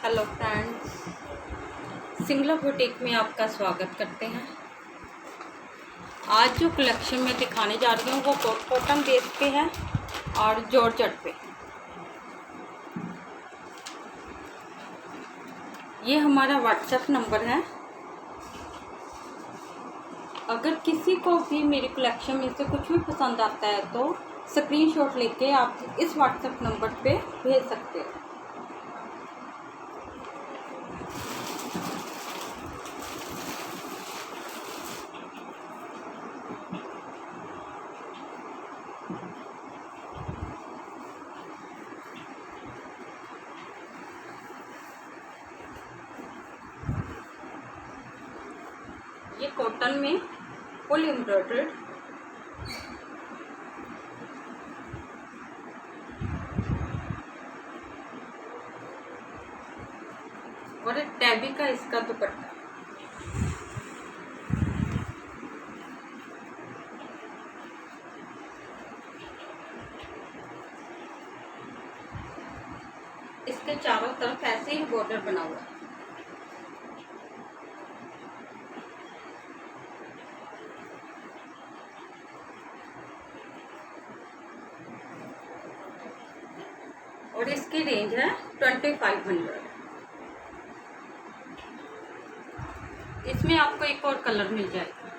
Hello friends, Singla boutique में आपका स्वागत करते हैं। आज जो कलेक्शन मैं दिखाने जा रही हूँ वो कॉटन बेस पे है और जॉर्जेट पे। ये हमारा व्हाट्सएप नंबर है। अगर किसी को भी मेरी कलेक्शन में से कुछ भी पसंद आता है तो स्क्रीनशॉट लेके आप इस व्हाट्सएप नंबर पे भेज सकते हो। ये कॉटन में फुल एम्ब्रॉयडर्ड और एक टैबी का इसका दुपट्टा। इसके चारों तरफ ऐसे ही बॉर्डर बना हुआ है। और इसकी रेंज है 2500। इसमें आपको एक और कलर मिल जाएगा।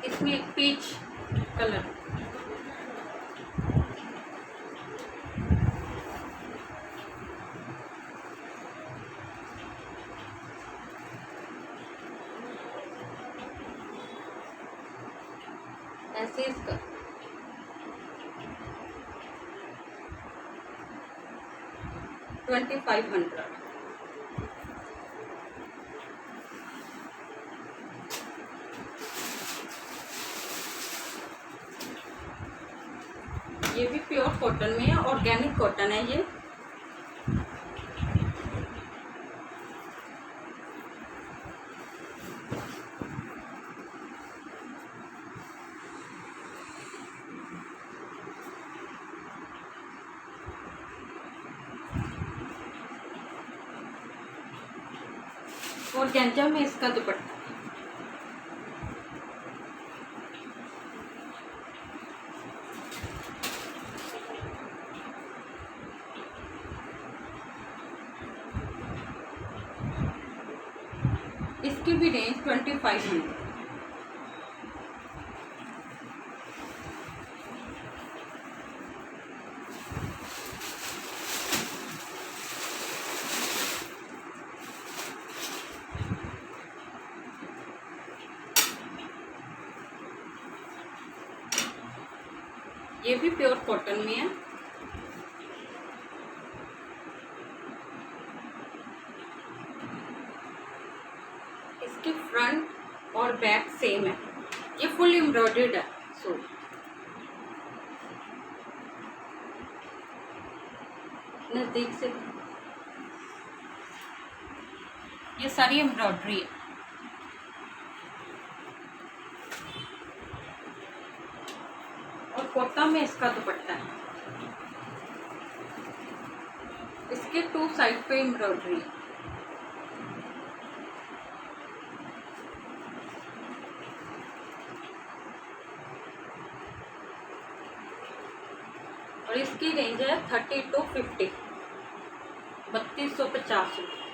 इसमें एक पीच कलर, ऐसे इसका 2500। ये भी प्योर कॉटन में है, ऑर्गेनिक कॉटन है ये। और गेंजा में इसका दुपट्टा। इसकी भी रेंज 2500। ये भी प्योर कॉटन में है। इसके फ्रंट और बैक सेम है। ये फुल एम्ब्रॉयडर्ड है सूट। नजदीक से ये सारी एम्ब्रॉयडरी है। और कोटा में इसका दुपट्टा है। इसके 2 साइड पे एम्ब्रॉयडरी है। और इसकी रेंज है 30 to 50, 3250 रुपये।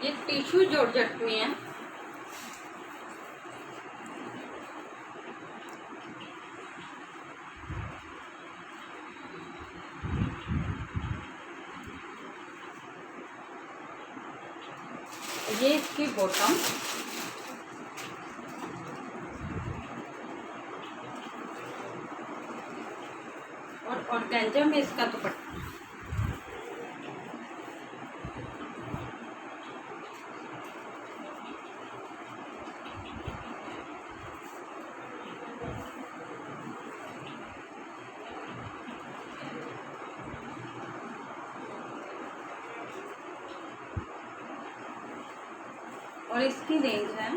ये टिश्यू जॉर्जेट में है। ये इसकी बॉटम। और ऑर्गेन्जा में इसका दुपट्टा। और इसकी रेंज है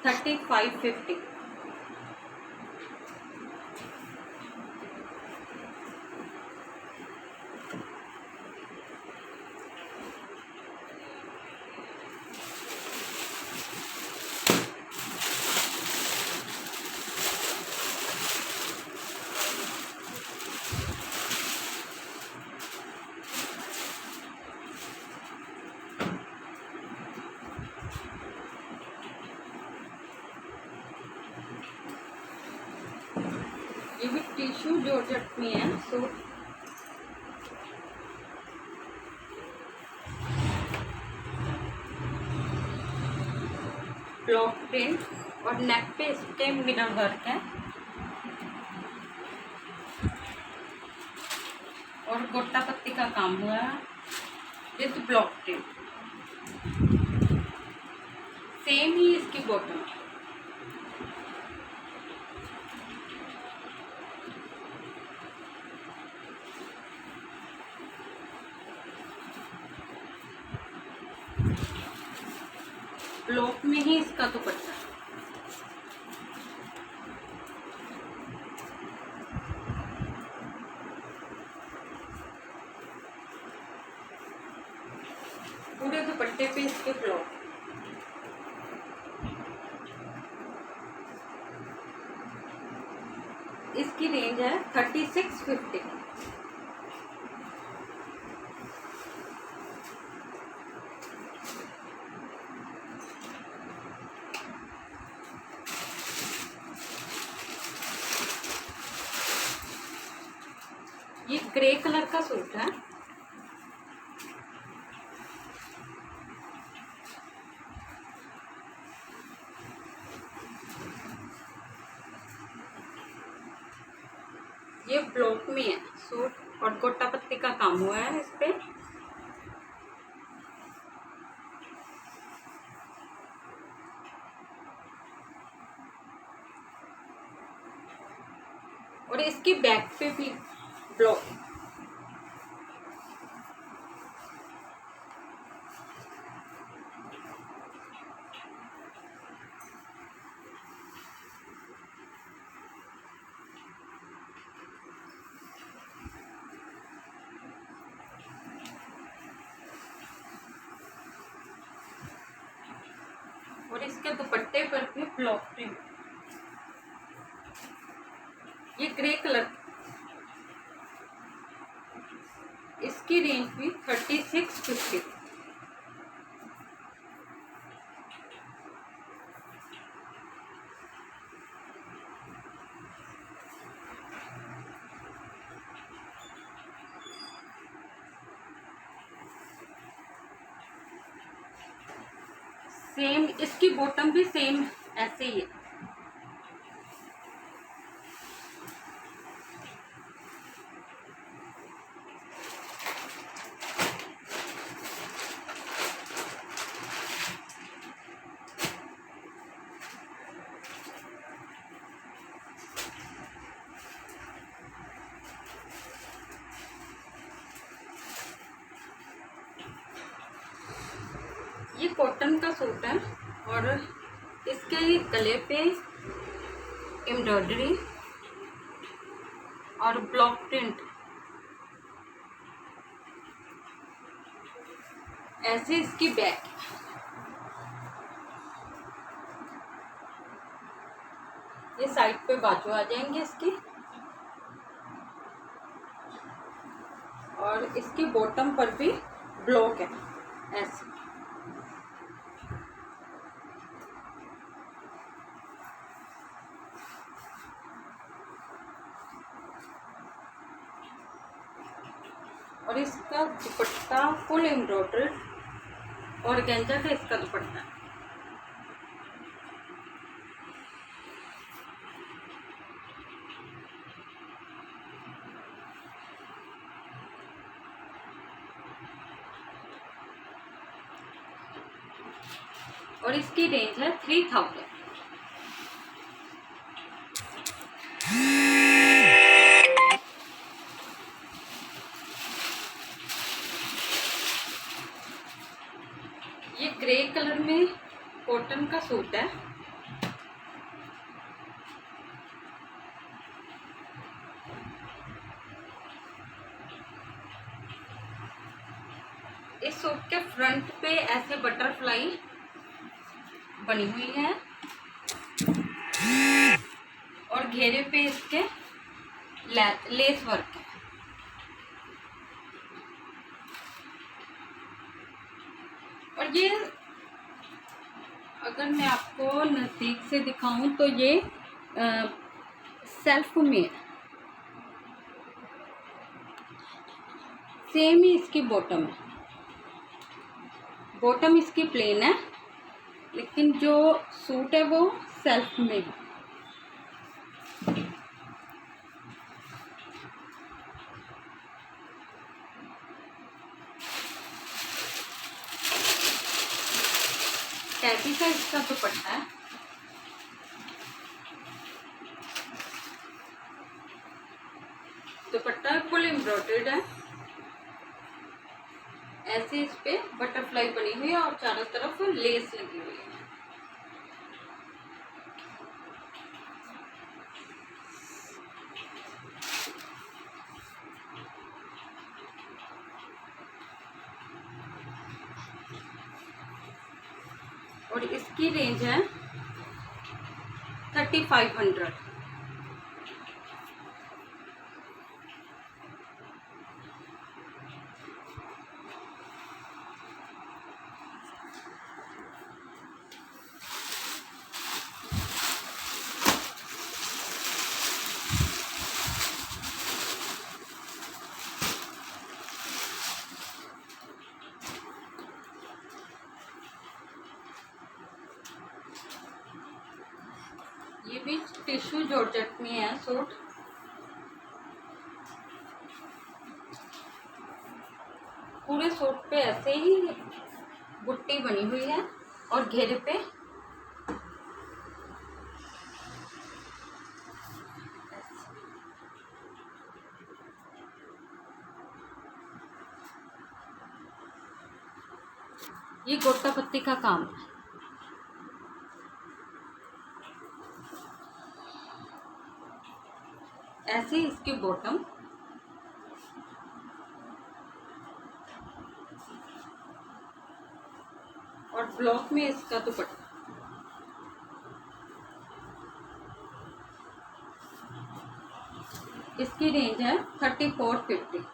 3550। ये भी टिश्यू जॉर्जेट में है सूट। ब्लॉक प्रिंट और नेक पे इसके मिरर वर्क है और गोटा पत्ती का काम हुआ है विद ब्लॉक प्रिंट। सेम ही इसकी बॉटम। ब्लॉक में ही इसका दुपट्टा। पूरे दुपट्टे पे इसके ब्लॉक। इसकी रेंज है 3650। ये ग्रे कलर का सूट है। ये ब्लॉक में है सूट और गोटा पत्ती का काम हुआ है इस पे। और इसकी बैक पे भी ब्लॉक। और इसके दुपट्टे पर भी ब्लॉक प्रिंट। ये ग्रे कलर। इसकी रेंज भी 3650। सेम इसकी बॉटम भी सेम ऐसे ही है। ये कॉटन का सूट है और इसके गले पे एम्ब्रॉयडरी और ब्लॉक प्रिंट। ऐसे इसकी बैक। ये साइड पे बाजू आ जाएंगे इसकी। और इसकी बॉटम पर भी ब्लॉक है ऐसे। और इसका दुपट्टा फुल एम्ब्रॉयडर्ड और गेंजा का इसका दुपट्टा। और इसकी रेंज है 3000। ये ग्रे कलर में कॉटन का सूट है। इस सूट के फ्रंट पे ऐसे बटरफ्लाई बनी हुई है और घेरे पे इसके लेस वर्क है। और ये अगर मैं आपको नज़दीक से दिखाऊं तो ये सेल्फ में सेम ही इसकी बॉटम है। बॉटम इसकी प्लेन है, लेकिन जो सूट है वो सेल्फ में है। टैबी का इसका दुपट्टा है। दुपट्टा फुल एम्ब्रॉयडर्ड है। ऐसे इस पे बटरफ्लाई बनी हुई है और चारों तरफ लेस लगी हुई है। और इसकी रेंज है 3500। ये भी टिश्यू जॉर्जेट में है सूट। पूरे सूट पे ऐसे ही बुट्टी बनी हुई है और घेरे पे ये गोटा पत्ती का काम है। ऐसे इसकी बॉटम और ब्लॉक में इसका दुपट्टा। इसकी रेंज है 3450।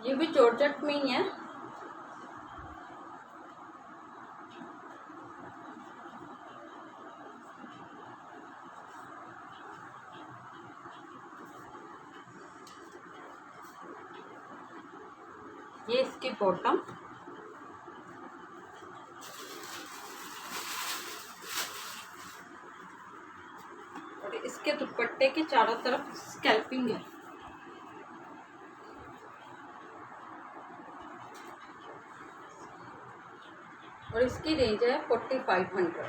ये भी जॉर्जेट में ही है। ये इसकी बॉटम और इसके दुपट्टे के चारों तरफ स्कैल्पिंग है। और इसकी रेंज है 4500।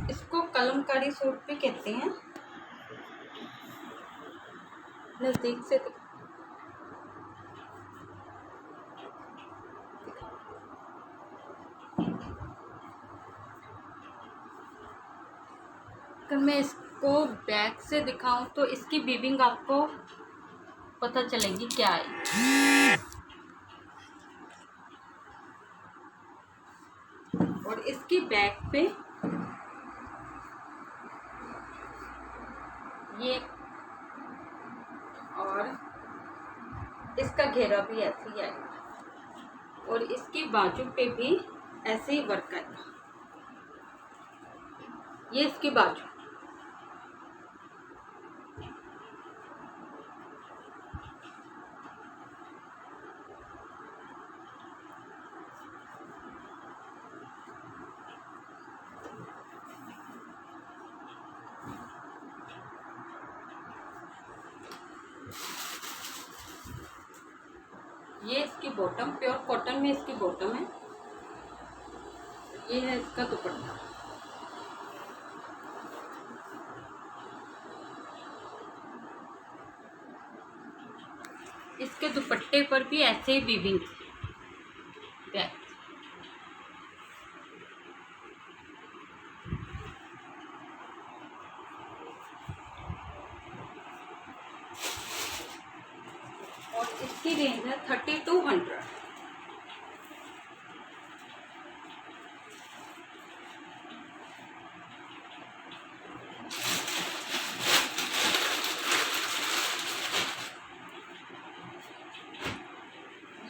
इसको कलमकारी सूट भी कहते हैं। नजदीक से अगर मैं इसको बैक से दिखाऊं तो इसकी वीविंग आपको पता चलेगी क्या है। पे ये, और इसका घेरा भी ऐसे ही आएगा और इसकी बाजू पे भी ऐसे ही वर्क आएगा। ये इसकी बाजू, ये इसकी बॉटम, प्योर कॉटन में इसकी बॉटम है। ये है इसका दुपट्टा। इसके दुपट्टे पर भी ऐसे ही वीविंग बैक। और इसकी रेंज है 3200।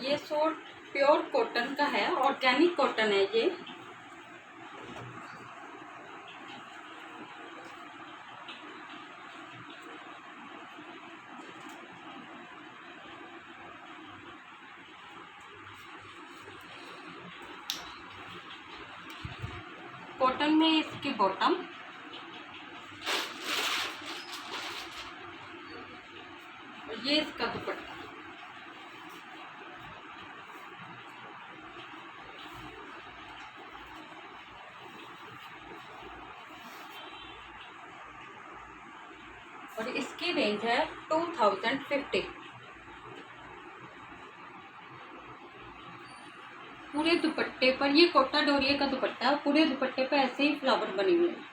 ये सूट प्योर कॉटन का है, ऑर्गेनिक कॉटन है ये। कॉटन में इसकी बॉटम, और ये इसका दुपट्टा। और इसकी रेंज है 2050। पूरे दुपट्टे पर, ये कोटा डोरिया का दुपट्टा, पूरे दुपट्टे पर ऐसे ही फ्लावर बने हुए हैं।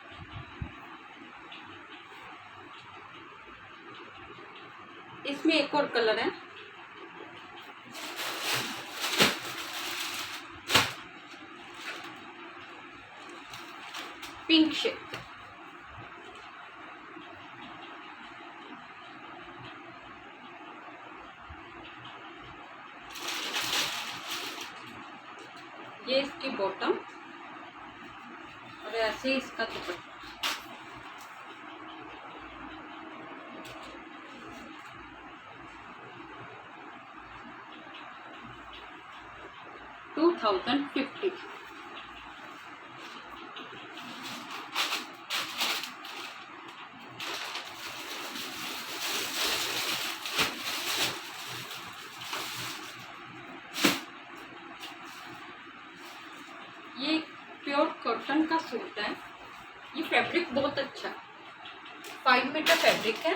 इसमें एक और कलर है, पिंक शेड। ये इसकी बॉटम और ऐसे ही इसका दुपट्टा। $2050। ये प्योर कॉटन का सूट है। ये फैब्रिक बहुत अच्छा है, 5 मीटर फैब्रिक है।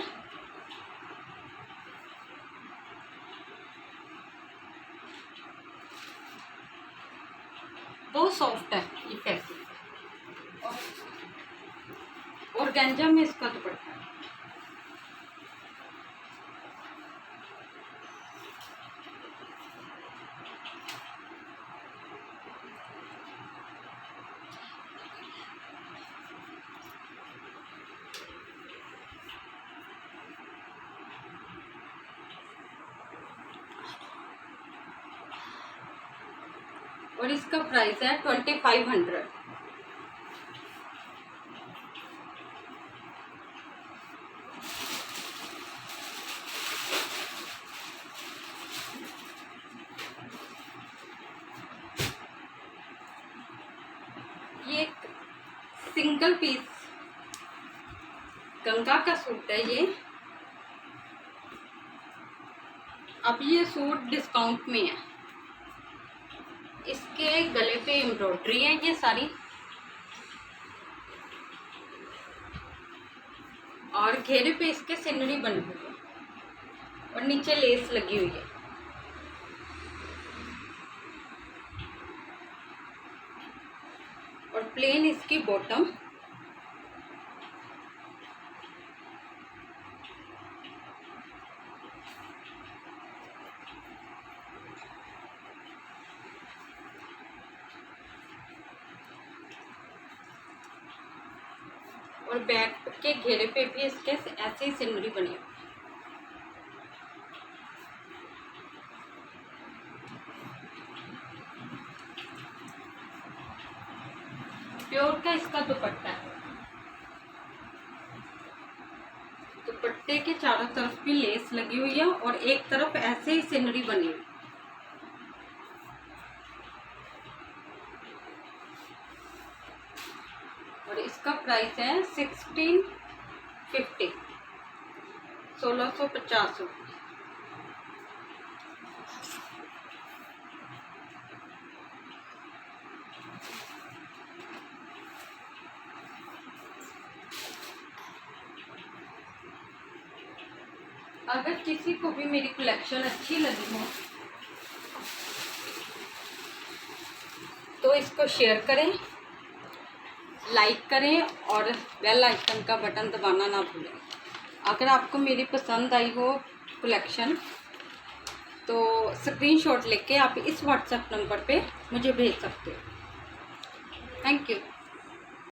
बहुत सॉफ्ट है ये फैब्रिक। और ऑर्गेन्जा में इसका दुपट्टा है। और इसका प्राइस है 2500। ये एक सिंगल पीस गंगा का सूट है ये। अब ये सूट डिस्काउंट में है। इसके गले पे एम्ब्रॉयडरी है ये सारी, और घेरे पे इसके सिनरी बनी हुई है और नीचे लेस लगी हुई है। और प्लेन इसकी बॉटम, और बैक के घेरे पे भी इसके ऐसे ही सिनरी बनी है। प्योर का इसका दुपट्टा है। दुपट्टे के चारों तरफ भी लेस लगी हुई है और एक तरफ ऐसे ही सिनरी बनी हुई। और इसका प्राइस है 1650, 1650 रुपये। अगर किसी को भी मेरी कलेक्शन अच्छी लगी हो तो इसको शेयर करें, लाइक करें और बेल आइकन का बटन दबाना ना भूलें। अगर आपको मेरी पसंद आई हो कलेक्शन तो स्क्रीनशॉट लेके आप इस व्हाट्सएप नंबर पे मुझे भेज सकते हो। Thank you.